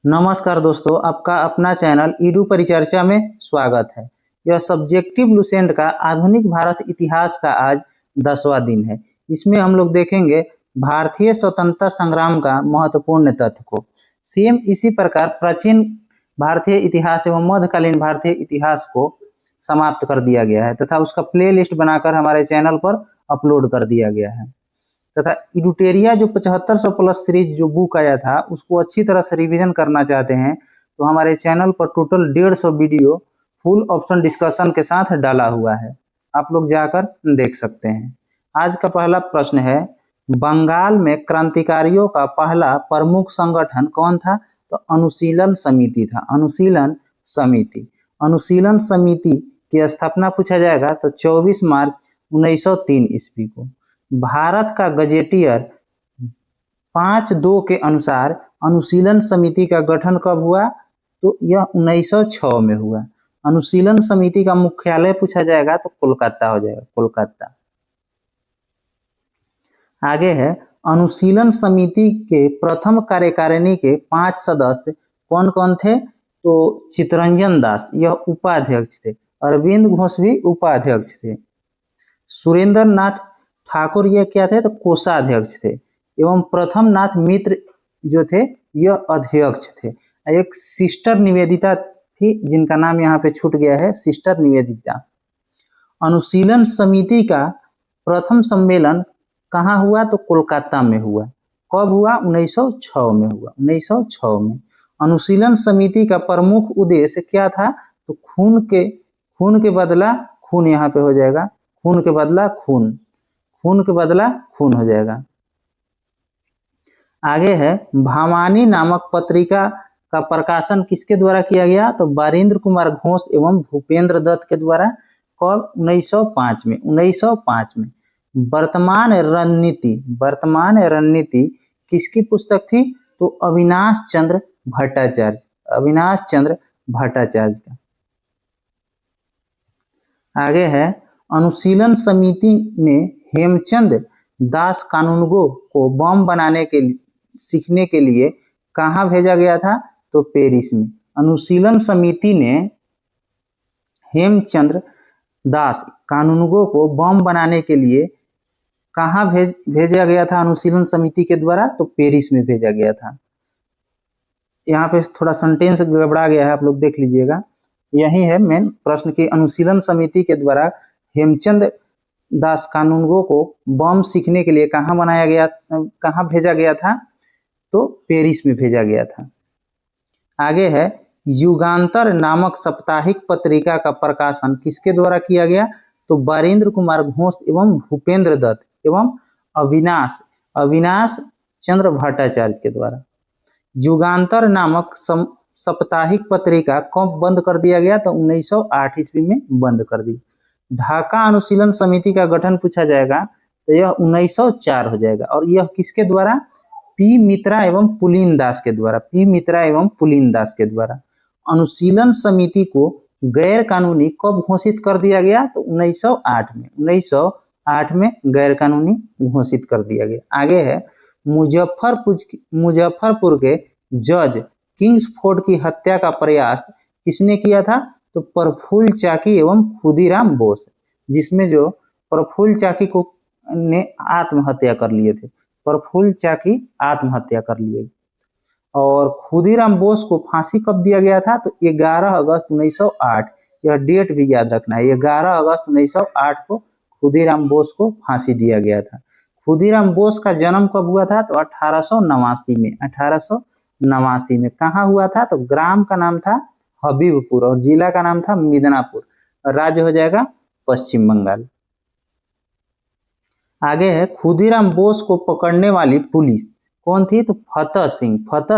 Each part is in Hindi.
नमस्कार दोस्तों, आपका अपना चैनल ईडू परिचर्चा में स्वागत है। यह सब्जेक्टिव लुसेंट का आधुनिक भारत इतिहास का आज 10वां दिन है। इसमें हम लोग देखेंगे भारतीय स्वतंत्रता संग्राम का महत्वपूर्ण तथ्य को। सेम इसी प्रकार प्राचीन भारतीय इतिहास एवं मध्यकालीन भारतीय इतिहास को समाप्त कर दिया गया है तथा उसका प्लेलिस्ट बनाकर हमारे चैनल पर अपलोड कर दिया गया है। तथा इडुटेरिया जो 7500 प्लस सीरीज जो बुक आया था उसको अच्छी तरह से रिवीजन करना चाहते हैं तो हमारे चैनल पर total 150 video full option discussion के साथ डाला हुआ है, आप लोग जाकर देख सकते हैं। आज का पहला प्रश्न है, बंगाल में क्रांतिकारियों का पहला प्रमुख संगठन कौन था? तो अनुशीलन समिति था। अनुशीलन समिति की स्थापना पूछा जाएगा तो 24 मार्च 1903 ईस्वी को। भारत का गजेटियर 5(2) के अनुसार अनुशीलन समिति का गठन कब हुआ? तो यह 1906 में हुआ। अनुशीलन समिति का मुख्यालय पूछा जाएगा तो कोलकाता हो जाएगा, कोलकाता। आगे है, अनुशीलन समिति के प्रथम कार्यकारिणी के 5 सदस्य कौन कौन थे? तो चित्तरंजन दास यह उपाध्यक्ष थे, अरविंद घोष भी उपाध्यक्ष थे, सुरेंद्र नाथ ठाकुर ये क्या थे? तो कोषाध्यक्ष थे, एवं प्रथम नाथ मित्र जो थे यह अध्यक्ष थे। एक सिस्टर निवेदिता थी जिनका नाम यहाँ पे छूट गया है, सिस्टर निवेदिता। अनुशीलन समिति का प्रथम सम्मेलन कहाँ हुआ? तो कोलकाता में हुआ। कब हुआ? 1906 में हुआ, 1906 में। अनुशीलन समिति का प्रमुख उद्देश्य क्या था? तो खून के बदला खून, यहाँ पे हो जाएगा खून के बदला खून, खून के बदला खून हो जाएगा। आगे है, भामानी नामक पत्रिका का प्रकाशन किसके द्वारा किया गया? तो बारिंद्र कुमार घोष एवं भूपेंद्र दत्त के द्वारा। कब? 1905 में, 1905 में। वर्तमान रणनीति किसकी पुस्तक थी? तो अविनाश चंद्र भट्टाचार्य का। आगे है, अनुशीलन समिति ने हेमचंद दास कानूनगो को बम बनाने के सीखने के लिए कहाँ भेजा गया था? तो पेरिस में। अनुशीलन समिति ने हेमचंद दास कानूनगो को बम बनाने के लिए कहाँ भेजा गया था अनुशीलन समिति के द्वारा? तो पेरिस में भेजा गया था। यहाँ पे थोड़ा सेंटेंस गड़बड़ा गया है, आप लोग देख लीजिएगा। यही है मेन प्रश्न की, अनुशीलन समिति के द्वारा हेमचंद दास कानूनगो को बम सीखने के लिए कहाँ भेजा गया था? तो पेरिस में भेजा गया था। आगे है, युगांतर नामक साप्ताहिक पत्रिका का प्रकाशन किसके द्वारा किया गया? तो बारिंद्र कुमार घोष एवं भूपेंद्र दत्त एवं अविनाश चंद्र भट्टाचार्य के द्वारा। युगांतर नामक साप्ताहिक पत्रिका कब बंद कर दिया गया? तो 1908 ईस्वी में बंद कर दी। ढाका अनुशीलन समिति का गठन पूछा जाएगा तो यह 1904 हो जाएगा, और यह किसके द्वारा? पी मित्रा एवं पुलिन दास के द्वारा। अनुशीलन समिति को गैर कानूनी कब घोषित कर दिया गया? तो 1908 में, 1908 में गैर कानूनी घोषित कर दिया गया। आगे है, मुजफ्फरपुर के जज किंग्सफोर्ड की हत्या का प्रयास किसने किया था? तो प्रफुल्ल चाकी एवं खुदीराम बोस, जिसमें जो प्रफुल्ल चाकी को ने आत्महत्या कर लिए थे, प्रफुल्ल चाकी आत्महत्या कर लिए। और खुदीराम बोस को फांसी कब दिया गया था? तो 11 अगस्त 1908, यह डेट भी याद रखना है, 11 अगस्त 1908 को खुदीराम बोस को फांसी दिया गया था। खुदीराम बोस का जन्म कब हुआ था? तो 1889 में, 1889 में। कहाँ हुआ था? तो ग्राम का नाम था हबीबपुर और जिला का नाम था मिदनापुर, राज्य हो जाएगा पश्चिम बंगाल। आगे है, खुदीराम बोस को पकड़ने वाली पुलिस कौन थी? तो फतेह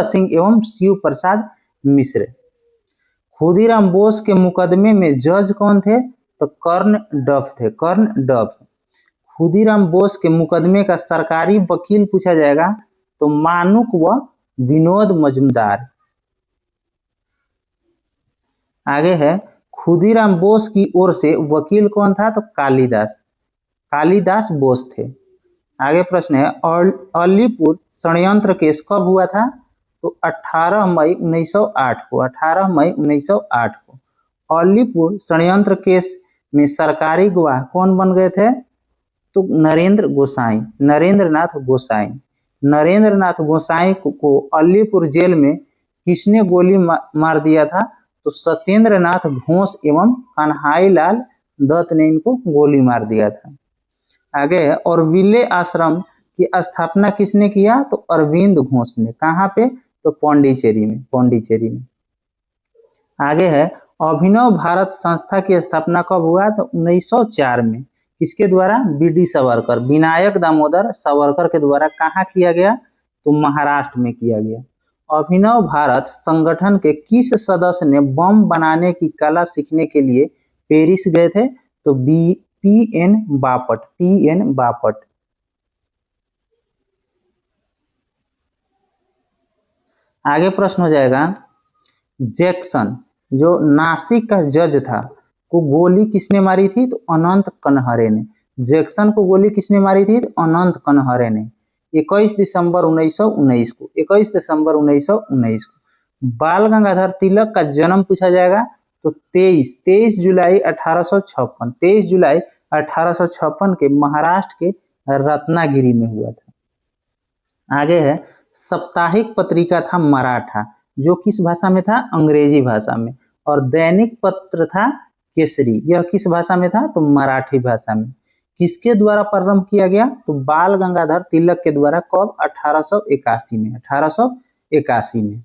सिंह एवं शिव प्रसाद मिश्र। खुदीराम बोस के मुकदमे में जज कौन थे? तो कर्ण डफ। खुदीराम बोस के मुकदमे का सरकारी वकील पूछा जाएगा तो मानुक व विनोद मजुमदार। आगे है, खुदीराम बोस की ओर से वकील कौन था? तो कालिदास बोस थे। आगे प्रश्न है, अलीपुर षड्यंत्र केस कब हुआ था? तो 18 मई 1908 को, 18 मई 1908 को अलीपुर षड्यंत्र केस में सरकारी गवाह कौन बन गए थे? तो नरेंद्र गोसाई, नरेंद्रनाथ गोसाई। नरेंद्रनाथ गोसाई को अलीपुर जेल में किसने गोली मार दिया था? तो सत्येंद्र नाथ घोष एवं कन्हैया लाल दत्त ने इनको गोली मार दिया था। आगे है, और विले आश्रम की स्थापना किसने किया? तो अरविंद घोष ने। कहाँ पे? तो पौंडीचेरी में, पौंडीचेरी में। आगे है, अभिनव भारत संस्था की स्थापना कब हुआ? तो 1904 में। किसके द्वारा? बीडी सावरकर, विनायक दामोदर सावरकर के द्वारा। कहाँ किया गया? तो महाराष्ट्र में किया गया। अभिनव भारत संगठन के किस सदस्य ने बम बनाने की कला सीखने के लिए पेरिस गए थे? तो पी.एन. बापट, पी.एन. बापट। आगे प्रश्न हो जाएगा, जैक्सन जो नासिक का जज था को गोली किसने मारी थी? तो अनंत कनहरे ने। जैक्सन को गोली किसने मारी थी? तो अनंत कनहरे ने। 21 दिसंबर 1919 को, 21 दिसंबर 1919 को। बाल गंगाधर तिलक का जन्म पूछा जाएगा तो 23 जुलाई 1856, 23 जुलाई 1856 के महाराष्ट्र के रत्नागिरी में हुआ था। आगे है, साप्ताहिक पत्रिका था मराठा, जो किस भाषा में था? अंग्रेजी भाषा में। और दैनिक पत्र था केसरी, यह किस भाषा में था? तो मराठी भाषा में। किसके द्वारा प्रारंभ किया गया? तो बाल गंगाधर तिलक के द्वारा। कब? 1881 में, 1881 में।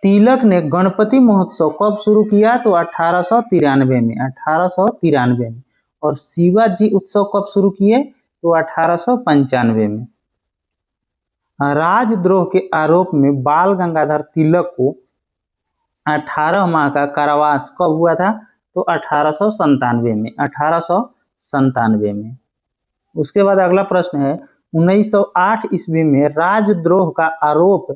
तिलक ने गणपति महोत्सव कब शुरू किया? तो 1893 में, 1893 में। और शिवाजी उत्सव कब शुरू किए? तो 1895 में। राजद्रोह के आरोप में बाल गंगाधर तिलक को 18 माह का कारावास कब हुआ था? तो 1897 में, 1897 में। उसके बाद अगला प्रश्न है, 1908 ईस्वी में राजद्रोह का आरोप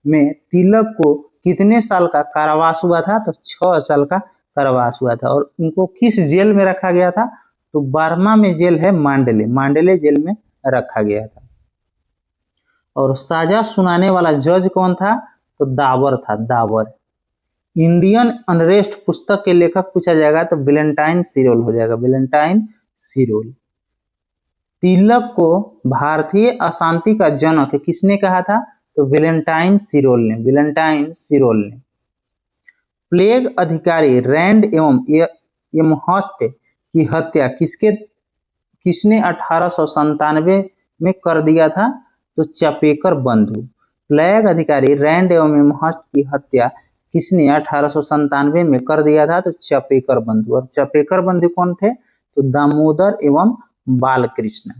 में तिलक को कितने साल का कारावास हुआ था? तो 6 साल का कारावास हुआ था। और इनको किस जेल में रखा गया था? तो बर्मा में जेल है मांडले, मांडले जेल में रखा गया था। और सजा सुनाने वाला जज कौन था? तो दावर था, दावर। इंडियन अनरेस्ट पुस्तक के लेखक पूछा जाएगा तो वैलेंटाइन सिरोल हो जाएगा, वैलेंटाइन सिरोल। तिलक को भारतीय अशांति का जनक किसने कहा था? तो वैलेंटाइन सिरोल ने, वैलेंटाइन सिरोल ने। प्लेग अधिकारी रैंड एवं एमहर्स्ट की हत्या किसने 1897 में कर दिया था? तो चपेकर बंधु। प्लेग अधिकारी रैंड एवं एमहर्स्ट की हत्या किसने 1897 में कर दिया था? तो चपेकर बंधु। और चपेकर बंधु कौन थे? तो दामोदर एवं बालकृष्ण।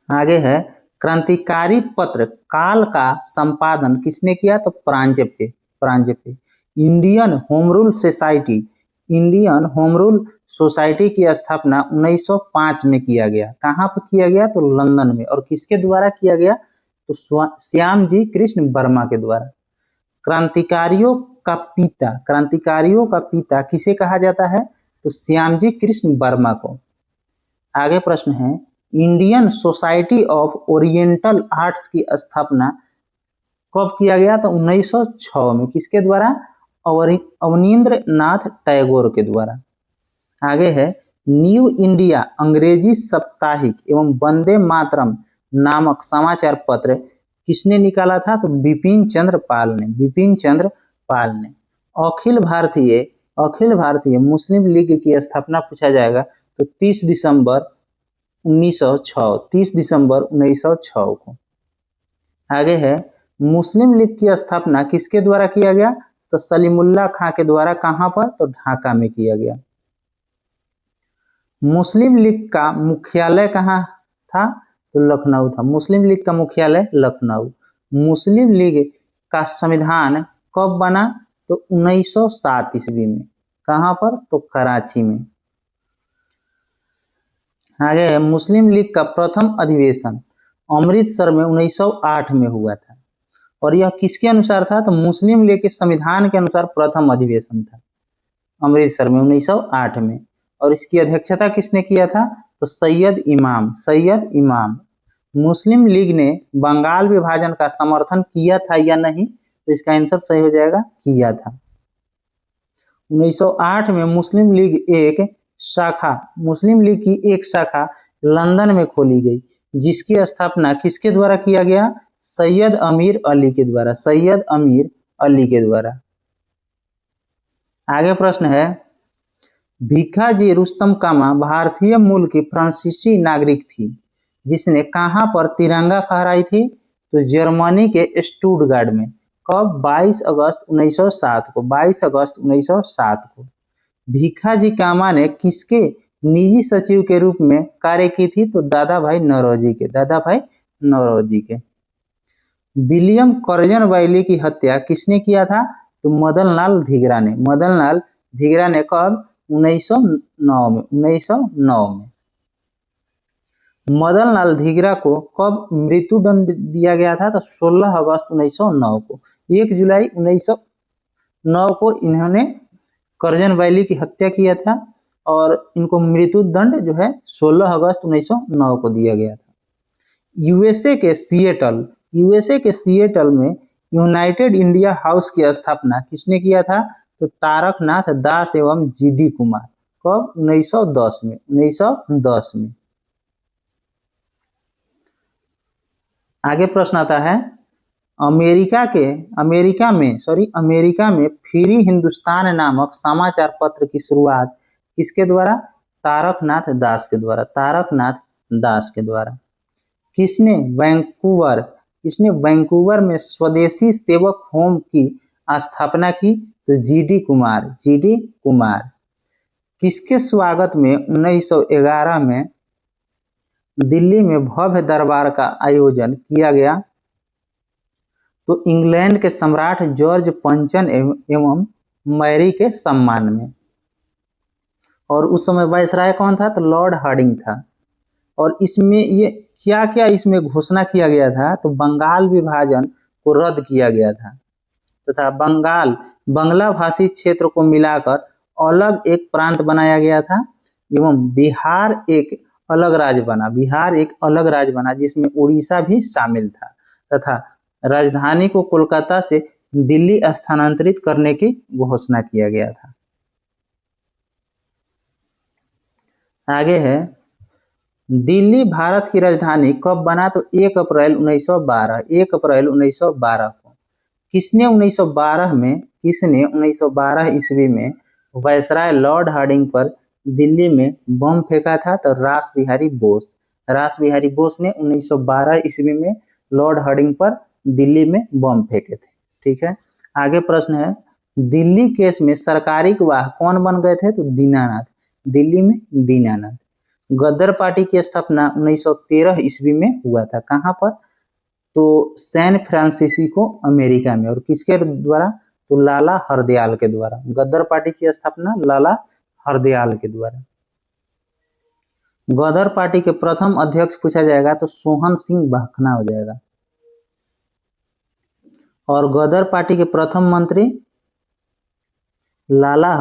आगे है, क्रांतिकारी पत्र काल का संपादन किसने किया? तो Paranjpe, Paranjpe. Indian home rule society, Indian home rule society की स्थापना 1905 में किया गया। कहाँ पर किया गया? तो लंदन में। और किसके द्वारा किया गया? तो श्यामजी कृष्ण वर्मा के द्वारा। क्रांतिकारियों का पिता, क्रांतिकारियों का पिता किसे कहा जाता है? तो श्यामजी कृष्ण वर्मा को। आगे प्रश्न है, Indian society of oriental arts की स्थापना कब किया गया? तो 1906 में। किसके द्वारा? अवनींद्र नाथ टैगोर के द्वारा। आगे है, न्यू इंडिया अंग्रेजी साप्ताहिक एवं वंदे मातरम नामक समाचार पत्र किसने निकाला था? तो बिपिन चंद्र पाल ने, बिपिन चंद्र पाल ने। अखिल भारतीय मुस्लिम लीग की स्थापना पूछा जाएगा तो 30 दिसंबर 1906, 30 दिसंबर 1906 को। आगे है, मुस्लिम लीग की स्थापना किसके द्वारा किया गया? तो सलीमुल्लाह खां के द्वारा। कहां पर? तो ढाका में किया गया। मुस्लिम लीग का मुख्यालय कहाँ था? तो लखनऊ था। मुस्लिम लीग का मुख्यालय लखनऊ। मुस्लिम लीग का संविधान कब बना? तो 1907 ईस्वी में। कहां पर? तो कराची में। आगे है, मुस्लिम लीग का प्रथम अधिवेशन अमृतसर में 1908 में हुआ था। और यह किसके अनुसार था? तो मुस्लिम लीग के संविधान के अनुसार प्रथम अधिवेशन था अमृतसर में 1908 में। और इसकी अध्यक्षता किसने किया था? तो सैयद इमाम, सैयद इमाम। मुस्लिम लीग ने बंगाल विभाजन का समर्थन किया था या नहीं? तो इसका आंसर सही हो जाएगा किया था। 1908 में मुस्लिम लीग की एक शाखा लंदन में खोली गई, जिसकी स्थापना किसके द्वारा किया गया? सैयद अमीर अली के द्वारा। सैयद अमीर अली के द्वारा। आगे प्रश्न है, भीखाजी रुस्तम कामा भारतीय मूल की फ्रांसीसी नागरिक थी, जिसने कहां पर तिरंगा फहराई थी? तो जर्मनी के स्टुटगार्ट में। कब? 22 अगस्त 1907 को। 22 अगस्त 1907 को। भीखाजी कामा ने किसके निजी सचिव के रूप में कार्य की थी? तो दादा भाई नौरोजी के। दादा भाई नौरोजी के। विलियम कर्जन वैली की हत्या किसने किया था? तो मदन लाल धिगरा ने। मदन लाल धिगरा ने। कब? 1909 में। 1909 में। मदन लाल धिगरा को कब मृत्युदंड दिया गया था? तो 16 अगस्त 1909 को। 1 जुलाई 1909 को इन्होंने कर्जन वैली की हत्या किया था और इनको मृत्युदंड जो है 16 अगस्त 1909 को दिया गया था। यूएसए के सिएटल में यूनाइटेड इंडिया हाउस की स्थापना किसने किया था? तो तारकनाथ दास एवं जीडी कुमार। कब? 1910 में। 1910 में। आगे प्रश्न आता है, अमेरिका में फ्री हिंदुस्तान नामक समाचार पत्र की शुरुआत किसके द्वारा? तारकनाथ दास के द्वारा। तारकनाथ दास के द्वारा। किसने वैंकूवर में स्वदेशी सेवक होम की स्थापना की? तो जीडी कुमार। किसके स्वागत में 1911 में दिल्ली में भव्य दरबार का आयोजन किया गया? तो इंग्लैंड के सम्राट जॉर्ज पंचम एवं मैरी के सम्मान में। और उस समय वायसराय कौन था? तो लॉर्ड हार्डिंग था। और इसमें ये क्या इसमें घोषणा किया गया था? तो बंगाल विभाजन को रद्द किया गया था तथा बंगला भाषी क्षेत्र को मिलाकर अलग एक प्रांत बनाया गया था एवं बिहार एक अलग राज्य बना जिसमें उड़ीसा भी शामिल था तथा राजधानी को कोलकाता से दिल्ली स्थानांतरित करने की घोषणा किया गया था। आगे है, दिल्ली भारत की राजधानी कब बना? तो 1 अप्रैल 1912 को। किसने 1912 ईस्वी में वायसराय लॉर्ड हार्डिंग पर दिल्ली में बम फेंका था? तो रास बिहारी बोस ने 1912 ईस्वी में लॉर्ड हार्डिंग पर दिल्ली में बम फेंके थे। ठीक है। आगे प्रश्न है, दिल्ली केस में सरकारी गवाह कौन बन गए थे? तो दीनानाथ। दिल्ली में दीनानाथ। गदर पार्टी की स्थापना 1913 ईस्वी में हुआ था। कहां पर? तो सैन फ्रांसिस्को अमेरिका में। और किसके द्वारा? तो लाला हरदयाल के द्वारा। गदर पार्टी की स्थापना लाला हरदयाल के द्वारा। गदर पार्टी के प्रथम अध्यक्ष पूछा जाएगा तो सोहन सिंह भाखना हो जाएगा। और गदर पार्टी के प्रथम मंत्री लाला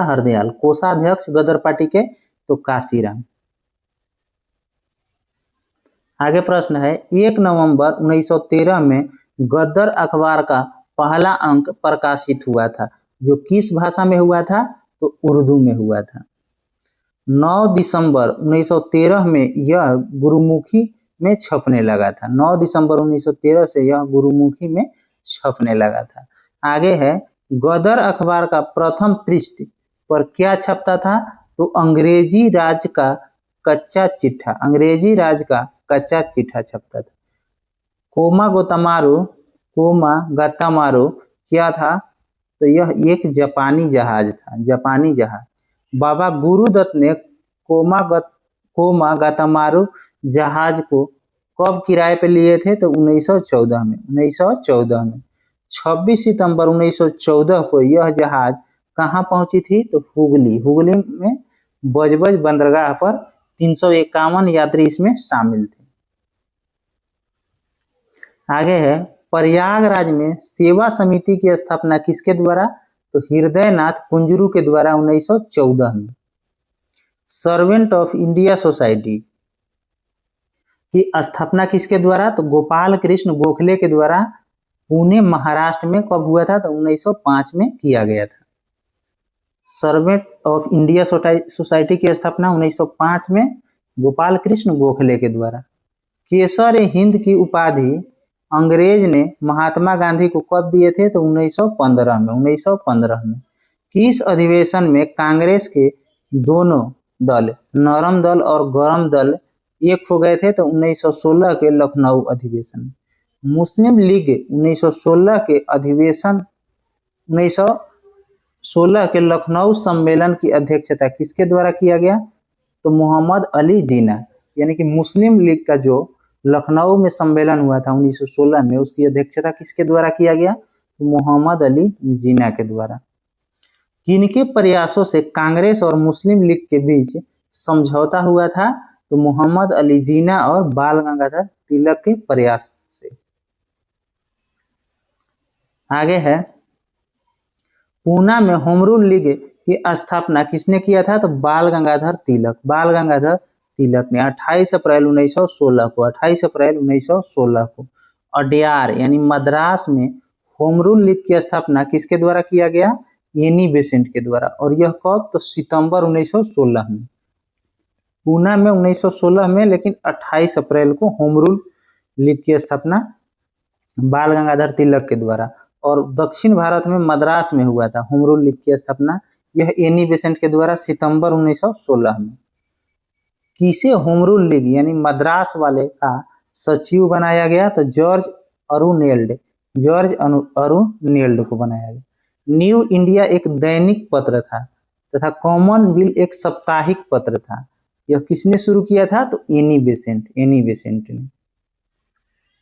हरदयाल। कोषाध्यक्ष गदर पार्टी के तो काशीराम। आगे प्रश्न है, 1 नवंबर 1913 में गदर अखबार का पहला अंक प्रकाशित हुआ था, जो किस भाषा में हुआ था? तो उर्दू में हुआ था। 9 दिसंबर 1913 में यह गुरुमुखी में छपने लगा था। 9 दिसंबर 1913 से यह गुरुमुखी में छपने लगा था। आगे है, गदर अखबार का प्रथम पृष्ठ पर क्या छपता था? तो अंग्रेजी राज का कच्चा चिट्ठा छपता था। कोमा गतामारू क्या था? तो यह एक जापानी जहाज था। बाबा गुरुदत्त ने कोमा गतामारू जहाज को कब किराए पे लिए थे? तो 1914 में। 26 सितंबर 1914 को यह जहाज कहां पहुंची थी? तो हुगली में बजबज बंदरगाह पर 351 यात्री इसमें शामिल थे। आगे है, प्रयागराज में सेवा समिति की स्थापना किसके द्वारा? तो हृदयनाथ कुंजरू के द्वारा 1914 में। सर्वेंट ऑफ इंडिया सोसाइटी की स्थापना किसके द्वारा? तो गोपाल कृष्ण गोखले के द्वारा पुणे महाराष्ट्र में कब हुआ था? तो 1905 में किया गया था। सर्वेंट ऑफ इंडिया सोसाइटी की स्थापना 1905 में गोपाल कृष्ण गोखले के द्वारा। केसर हिंद की उपाधि अंग्रेज ने महात्मा गांधी को कब दिए थे? तो 1915 में। 1915 में। किस अधिवेशन में कांग्रेस के दोनों दल, नरम दल और गरम दल, एक हो गए थे? तो 1916 के लखनऊ अधिवेशन में। मुस्लिम लीग 1916 के अधिवेशन 1916 के लखनऊ सम्मेलन की अध्यक्षता किसके द्वारा किया गया? तो मोहम्मद अली जिन्ना, यानी कि मुस्लिम लीग का जो लखनऊ में सम्मेलन हुआ था 1916 में, उसकी अध्यक्षता किसके द्वारा किया गया? तो मोहम्मद अली जिन्ना के द्वारा। किनके प्रयासों से कांग्रेस और मुस्लिम लीग के बीच समझौता हुआ था? तो मोहम्मद अली जिन्ना और बाल गंगाधर तिलक के प्रयास से। आगे है, पूना में होम रूल लीग की स्थापना किसने किया था? तो बाल गंगाधर तिलक। बाल गंगाधर तिलक ने 28 अप्रैल 1916 को 28 अप्रैल 1916 को अडयार यानी मद्रास में होम रूल लीग की स्थापना किसके द्वारा किया गया? एनी बेसेंट के द्वारा। और यह कब? तो सितंबर 1916 में। पूना में 1916 में, लेकिन 28 अप्रैल को होम रूल लीग की स्थापना बाल गंगाधर तिलक के द्वारा। और दक्षिण भारत में मद्रास में हुआ था होम रूल लीग की स्थापना, यह एनी बेसेंट के द्वारा सितंबर 1916 में। किसे होम रूल लीग यानी मद्रास वाले का सचिव बनाया गया? तो जॉर्ज अरुनेल्ड को बनाया गया। न्यू इंडिया एक दैनिक पत्र था तथा कॉमनवेल्थ एक साप्ताहिक पत्र था। यह किसने शुरू किया था? तो एनी बेसेंट ने।